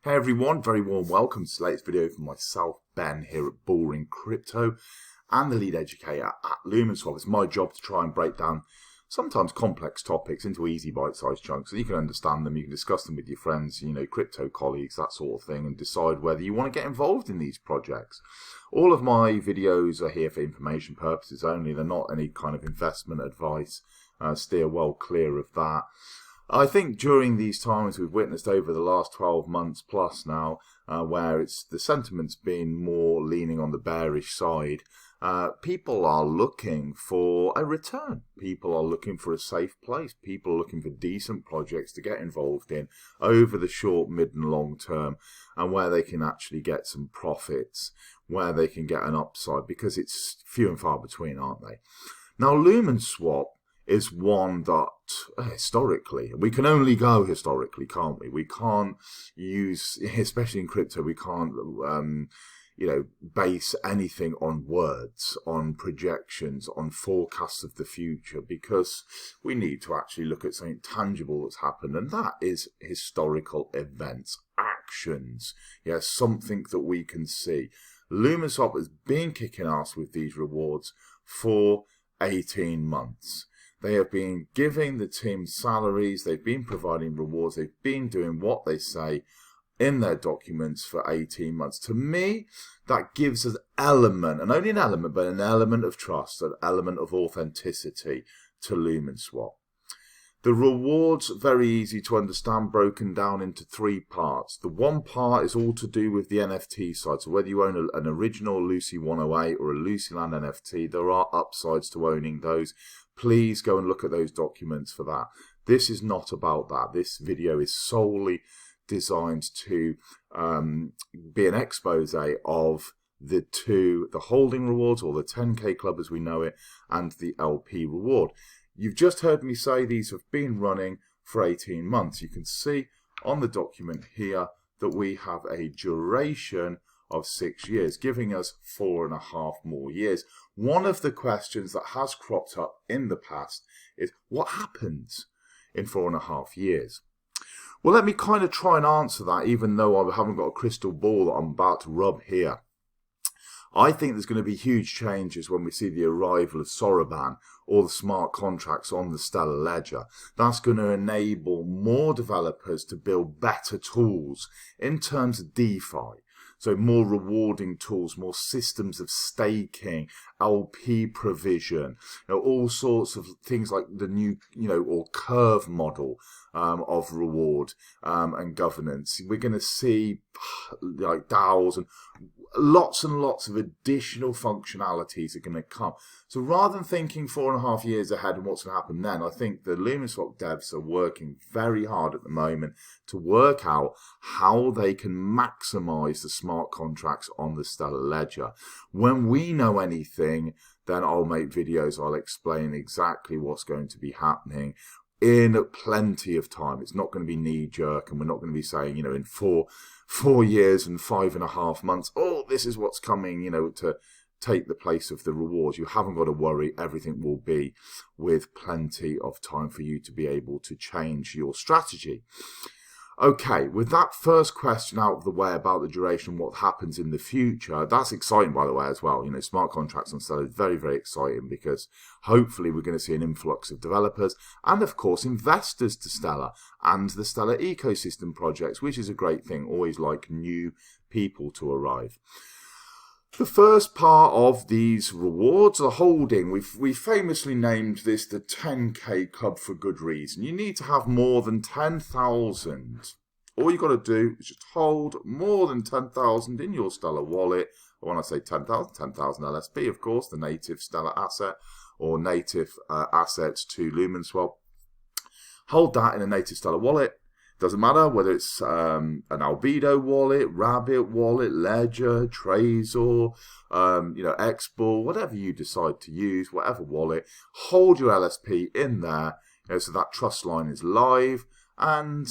Hey everyone, very warm welcome to today's video from myself, Ben, here at Boring Crypto and the lead educator at Lumenswap. It's my job to try and break down sometimes complex topics into easy bite-sized chunks so you can understand them, you can discuss them with your friends, crypto colleagues, that sort of thing, and decide whether you want to get involved in these projects. All of my videos are here for information purposes only. They're not any kind of investment advice. Steer well clear of that. I think during these times we've witnessed over the last 12 months plus now, where the sentiment's been more leaning on the bearish side, people are looking for a return. People are looking for a safe place. People are looking for decent projects to get involved in over the short, mid and long term, and where they can actually get some profits, where they can get an upside, because it's few and far between, aren't they? Now, Lumenswap is one that historically, we can only go historically, can't we? We can't use, especially in crypto, we can't base anything on words, on projections, on forecasts of the future, because we need to actually look at something tangible that's happened, and that is historical events, actions, something that we can see. Lumenswap has been kicking ass with these rewards for 18 months. They have been giving the team salaries, they've been providing rewards, they've been doing what they say in their documents for 18 months. To me, that gives an element, and only an element, but an element of trust, an element of authenticity to Lumenswap. The rewards, very easy to understand, broken down into three parts. The one part is all to do with the NFT side. So whether you own an original Lucy 108 or a Lucyland NFT, there are upsides to owning those. Please go and look at those documents for that. This is not about that. This video is solely designed to be an expose of the holding rewards, or the 10K club as we know it, and the LP reward. You've just heard me say these have been running for 18 months. You can see on the document here that we have a duration of 6 years, giving us 4.5 more years. One of the questions that has cropped up in the past is, what happens in 4.5 years? Well, let me kind of try and answer that, even though I haven't got a crystal ball that I'm about to rub here. I think there's going to be huge changes when we see the arrival of Soroban or the smart contracts on the Stellar Ledger. That's going to enable more developers to build better tools in terms of DeFi. So more rewarding tools, more systems of staking, LP provision, all sorts of things like the new, or curve model of reward and governance. We're going to see like DAOs and lots of additional functionalities are going to come. So rather than thinking 4.5 years ahead and what's going to happen then, I think the Lumenswap devs are working very hard at the moment to work out how they can maximize the smart contracts on the Stellar Ledger. When we know anything, then I'll make videos, I'll explain exactly what's going to be happening in plenty of time. It's not going to be knee-jerk, and we're not going to be saying, in four years and 5.5 months, oh, this is what's coming, to take the place of the rewards. You haven't got to worry. Everything will be with plenty of time for you to be able to change your strategy. Okay, with that first question out of the way about the duration, what happens in the future, that's exciting, by the way, as well. Smart contracts on Stellar is very, very exciting, because hopefully we're going to see an influx of developers and, of course, investors to Stellar and the Stellar ecosystem projects, which is a great thing. Always like new people to arrive. The first part of these rewards, the holding, we famously named this the 10K club for good reason. You need to have more than 10,000. All you've got to do is just hold more than 10,000 in your Stellar wallet. When I say 10,000, 10,000 LSP, of course, the native Stellar asset or native assets to Lumenswap. Hold that in a native Stellar wallet. Doesn't matter whether it's an Albedo wallet, Rabbit wallet, Ledger, Trezor, Xball, whatever you decide to use, whatever wallet, hold your LSP in there, so that trust line is live, and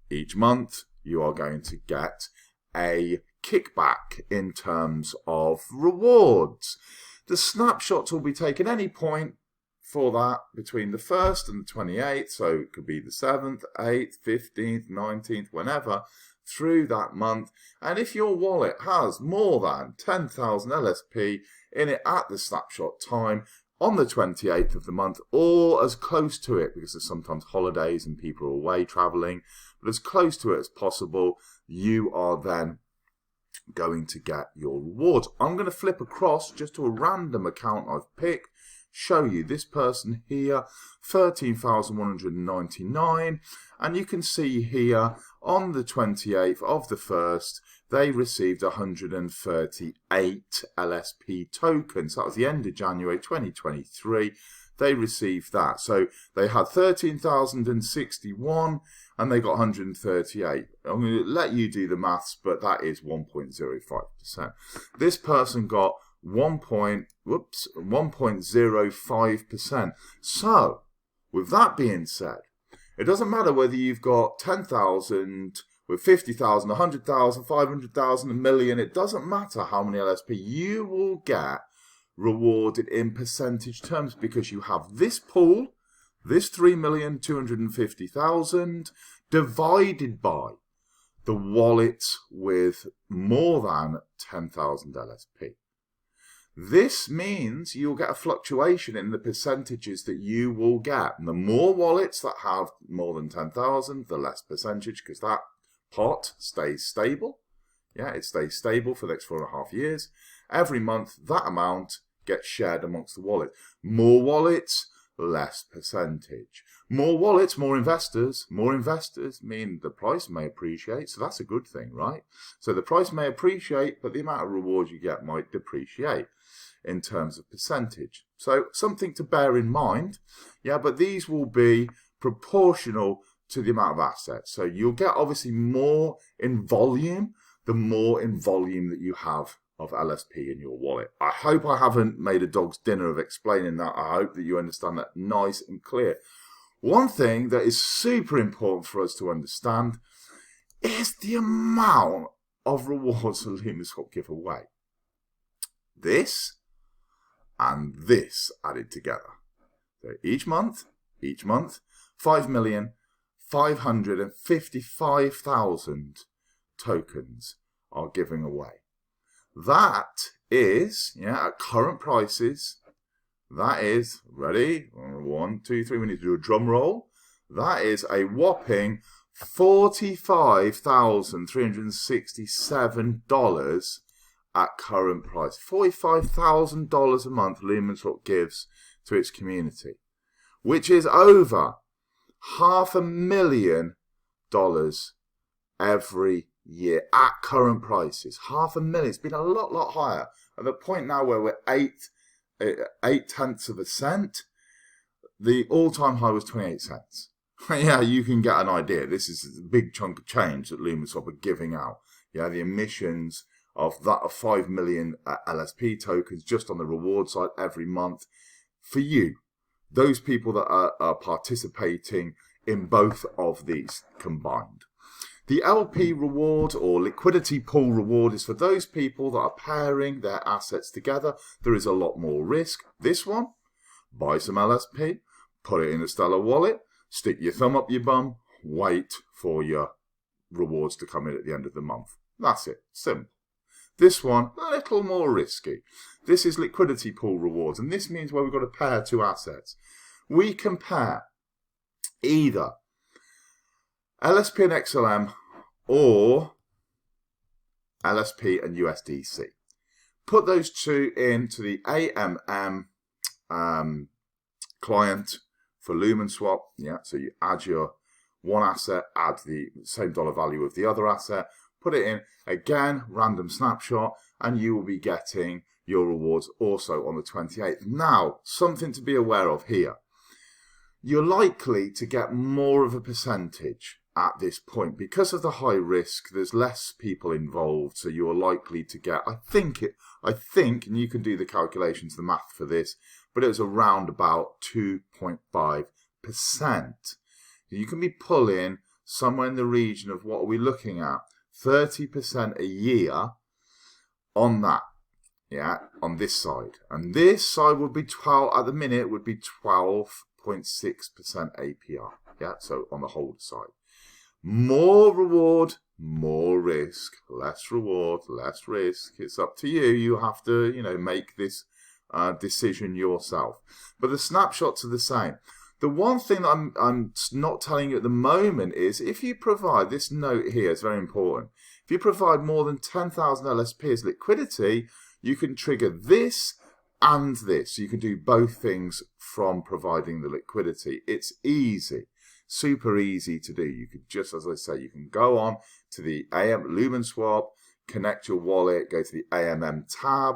each month you are going to get a kickback in terms of rewards. The snapshots will be taken any point for that between the 1st and the 28th, so it could be the 7th, 8th, 15th, 19th, whenever, through that month. And if your wallet has more than 10,000 LSP in it at the snapshot time on the 28th of the month, or as close to it, because there's sometimes holidays and people are away traveling, but as close to it as possible, you are then going to get your rewards. I'm going to flip across just to a random account I've picked, show you this person here, 13,199, and you can see here on the 28th of the 1st, they received 138 LSP tokens. That was the end of January 2023. They received that. So they had 13,061 and they got 138. I'm going to let you do the maths, but that is 1.05%. This person got 1.05%. So, with that being said, it doesn't matter whether you've got 10,000, with 50,000, 100,000, 500,000, a million. It doesn't matter how many LSP. You will get rewarded in percentage terms because you have this pool, this 3,250,000, divided by the wallets with more than 10,000 LSP. This means you'll get a fluctuation in the percentages that you will get. And the more wallets that have more than 10,000, the less percentage, because that pot stays stable. Yeah, it stays stable for the next 4.5 years. Every month, that amount gets shared amongst the wallet. More wallets, less percentage. More wallets, more investors. More investors mean the price may appreciate, so that's a good thing, right? So the price may appreciate, but the amount of rewards you get might depreciate in terms of percentage. So something to bear in mind. Yeah, but these will be proportional to the amount of assets. So you'll get obviously more in volume, the more in volume that you have of LSP in your wallet. I hope I haven't made a dog's dinner of explaining that. I hope that you understand that nice and clear. One thing that is super important for us to understand is the amount of rewards that Lumenswap give away. This and this added together. So each month, 5,555,000 tokens are giving away. That is, yeah, at current prices, that is, ready? 1, 2, 3, we need to do a drum roll. That is a whopping $45,367 at current price. $45,000 a month Lumenswap gives to its community, which is over $500,000 every year at current prices. $500,000. It's been a lot higher. At the point now where we're 8/10 of a cent, the all-time high was 28 cents. Yeah, you can get an idea. This is a big chunk of change that Lumenswap are giving out. Yeah, the emissions of that of 5 million LSP tokens just on the reward side every month for you, those people that are participating in both of these combined. The LP reward or liquidity pool reward is for those people that are pairing their assets together. There is a lot more risk. This one, buy some LSP, put it in a Stellar wallet, stick your thumb up your bum, wait for your rewards to come in at the end of the month. That's it. Simple. This one, a little more risky. This is liquidity pool rewards, and this means where we've got to pair two assets. We can pair either LSP and XLM or LSP and USDC. Put those two into the AMM client for Lumenswap. Yeah, so you add your one asset, add the same dollar value of the other asset, put it in, again, random snapshot, and you will be getting your rewards also on the 28th. Now, something to be aware of here. You're likely to get more of a percentage at this point because of the high risk. There's less people involved, so you're likely to get, I think, and you can do the calculations, the math for this, but it was around about 2.5%. You can be pulling somewhere in the region of, what are we looking at? 30% a year on that, yeah, on this side. And this side would be 12, at the minute, would be 12.6% APR, yeah, so on the holder side. More reward, more risk. Less reward, less risk. It's up to you. You have to, make this decision yourself. But the snapshots are the same. The one thing that I'm not telling you at the moment is if you provide, this note here is very important, if you provide more than 10,000 LSP as liquidity, you can trigger this and this. You can do both things from providing the liquidity. It's easy. Super easy to do. You could just, as I say, you can go on to the Lumenswap, connect your wallet, go to the AMM tab,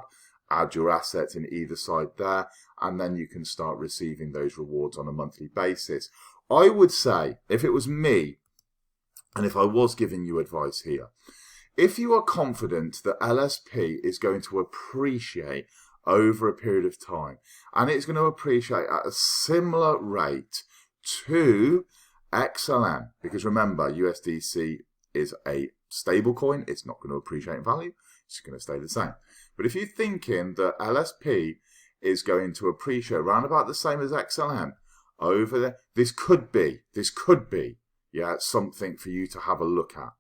add your assets in either side there, and then you can start receiving those rewards on a monthly basis. I would say, if it was me, and if I was giving you advice here, if you are confident that LSP is going to appreciate over a period of time, and it's going to appreciate at a similar rate to XLM, because remember, USDC is a stable coin. It's not going to appreciate in value. It's going to stay the same. But if you're thinking that LSP is going to appreciate around about the same as XLM over there, this could be, something for you to have a look at.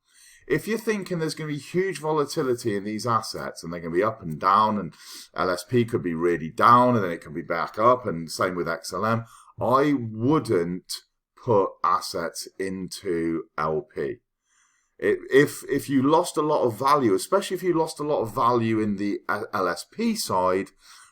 If you're thinking there's going to be huge volatility in these assets and they're going to be up and down, and LSP could be really down and then it can be back up, and same with XLM, I wouldn't put assets into LP. If you lost a lot of value, especially if you lost a lot of value in the LSP side,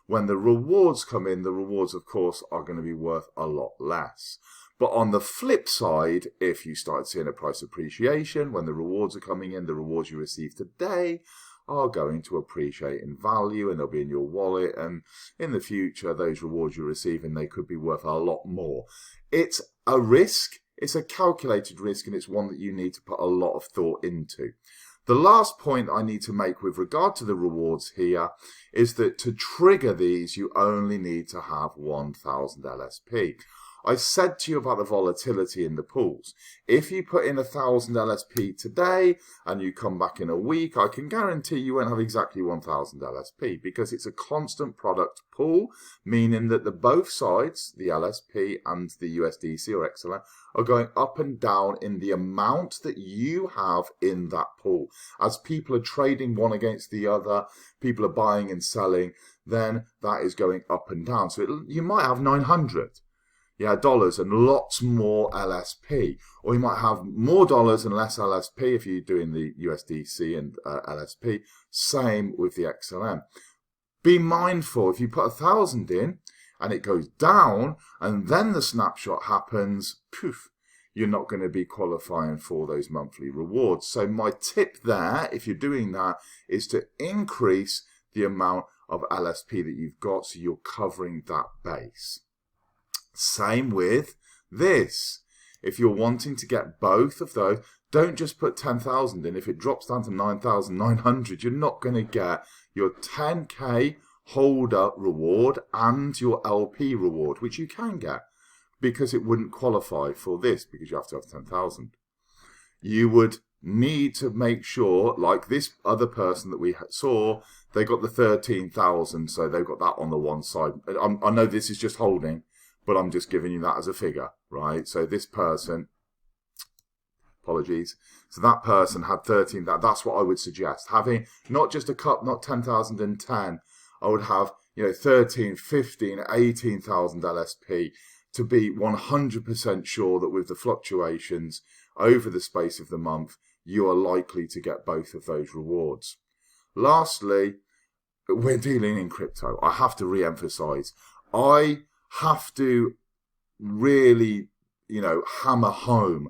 when the rewards come in, the rewards, of course, are going to be worth a lot less. But on the flip side, if you start seeing a price appreciation, when the rewards are coming in, the rewards you receive today are going to appreciate in value and they'll be in your wallet. And in the future, those rewards you're receiving, they could be worth a lot more. It's a risk. It's a calculated risk, and it's one that you need to put a lot of thought into. The last point I need to make with regard to the rewards here is that to trigger these, you only need to have 1,000 LSP. I said to you about the volatility in the pools. If you put in 1,000 LSP today and you come back in a week, I can guarantee you won't have exactly 1,000 LSP because it's a constant product pool, meaning that both sides, the LSP and the USDC or XLM, are going up and down in the amount that you have in that pool. As people are trading one against the other, people are buying and selling, then that is going up and down. So you might have 900. Dollars and lots more LSP, or you might have more dollars and less LSP if you're doing the USDC and LSP. Same with the XLM. Be mindful, if you put 1,000 in and it goes down and then the snapshot happens, poof, you're not going to be qualifying for those monthly rewards. So my tip there, if you're doing that, is to increase the amount of LSP that you've got so you're covering that base. Same with this. If you're wanting to get both of those, don't just put 10,000 in. If it drops down to 9,900, you're not going to get your 10K holder reward and your LP reward, which you can get because it wouldn't qualify for this because you have to have 10,000. You would need to make sure, like this other person that we saw, they got the 13,000, so they've got that on the one side. I know this is just holding, but I'm just giving you that as a figure, right? So this person, apologies, so that person had 13, that's what I would suggest. Having not just a cup, not 10,000 and 10, I would have 13, 15, 18,000 LSP to be 100% sure that with the fluctuations over the space of the month, you are likely to get both of those rewards. Lastly, we're dealing in crypto. I have to re-emphasize, I have to really, hammer home.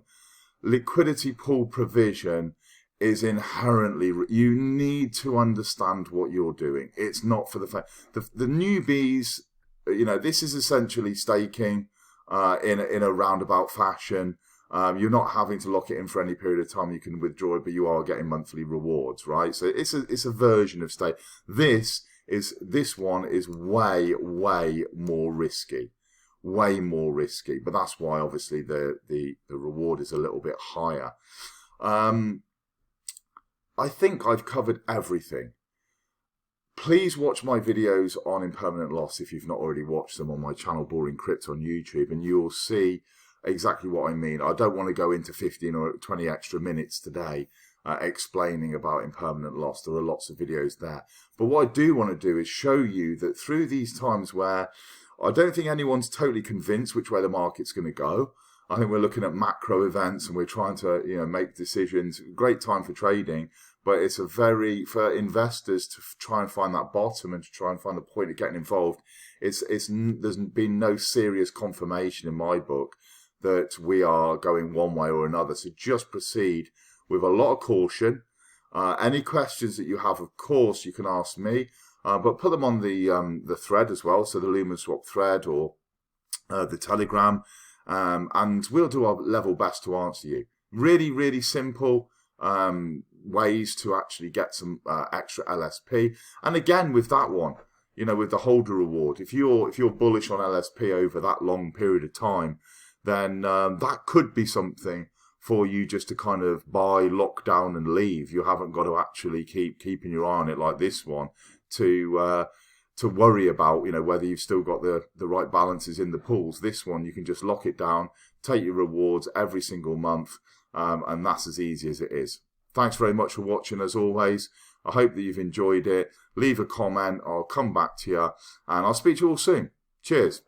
Liquidity pool provision is inherently, you need to understand what you're doing. It's not for the fact, the newbies, this is essentially staking in a roundabout fashion. You're not having to lock it in for any period of time. You can withdraw it, but you are getting monthly rewards, right? So it's a version of stake. This one is way more risky, but that's why obviously the reward is a little bit higher. I think I've covered everything. Please watch my videos on impermanent loss if you've not already watched them on my channel Boring Crypto on YouTube, and you will see exactly what I mean. I don't want to go into 15 or 20 extra minutes today explaining about impermanent loss. There are lots of videos there. But what I do want to do is show you that through these times where I don't think anyone's totally convinced which way the market's going to go. I think we're looking at macro events and we're trying to, make decisions. Great time for trading, but it's for investors to try and find that bottom and to try and find the point of getting involved. There's been no serious confirmation in my book that we are going one way or another. So just proceed with a lot of caution. Any questions that you have, of course, you can ask me, but put them on the thread as well. So the Lumenswap thread or the Telegram. And we'll do our level best to answer you. Really, really simple ways to actually get some extra LSP. And again, with that one, with the holder reward, if you're bullish on LSP over that long period of time, then that could be something for you just to kind of buy, lock down, and leave. You haven't got to actually keeping your eye on it like this one to worry about, whether you've still got the right balances in the pools. This one, you can just lock it down, take your rewards every single month, and that's as easy as it is. Thanks very much for watching, as always. I hope that you've enjoyed it. Leave a comment, I'll come back to you, and I'll speak to you all soon. Cheers.